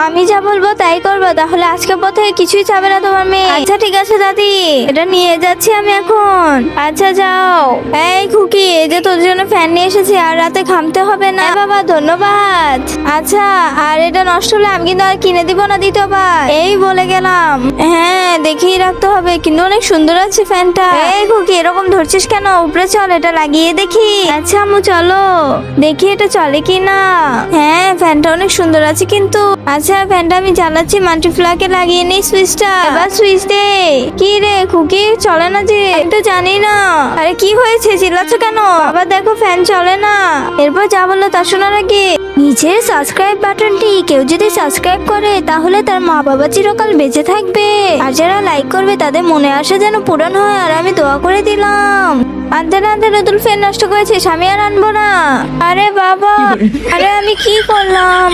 আমি যা বলবো তাই করবো, তাহলে আজকের পর থেকে কিছুই চাবে না তোমার মেয়ে। আচ্ছা ঠিক আছে দাদি, এটা নিয়ে যাচ্ছি আমি এখন। আচ্ছা যাও। এই খুকি, এই যে তোর জন্য ফ্যান নিয়ে এসেছি, আর রাতে ঘামতে হবে না। বাবা ধন্যবাদ। আচ্ছা, আর এটা নষ্ট হলে আমি কিন্তু আর কিনে দিব না দ্বিতীয়বার, এই বলে গেলাম। হ্যাঁ দেখেই রাখতে হবে, কিন্তু অনেক সুন্দর আছে ফ্যানটা। এই খুকি এরকম ধরছিস কেন, উপরে চল এটা লাগিয়ে দেখি। আচ্ছা আম্মু চলো দেখি এটা চলে কি না। হ্যাঁ ফ্যানটা অনেক সুন্দর আছে কিন্তু। আচ্ছা ফ্যানটা আমি চালাচ্ছি, মাল্টিপ্লাকে লাগিয়ে নেই সুইচটা। এবার সুইচ দে। কি রে খুকি চলে না যে? আমি তো জানি না। আরে কি হয়েছে, চিল্লাচ্ছ কেন? বাবা দেখো ফ্যান চলে না। এরপর যা বললো তা শোনার আগে নিচের সাবস্ক্রাইব বাটনটি কেউ যদি সাবস্ক্রাইব করে তাহলে তার মা বাবা চিরকাল বেঁচে থাকবে, আর যারা লাইক করবে তাদের মনে আসে যেন পূরণ হয়, আর আমি দোয়া করে দিলাম। আনতে না আনতে নতুন ফ্যান নষ্ট করেছিস, আমি আর আনবো না। আরে বাবা, আরে আমি কি করলাম?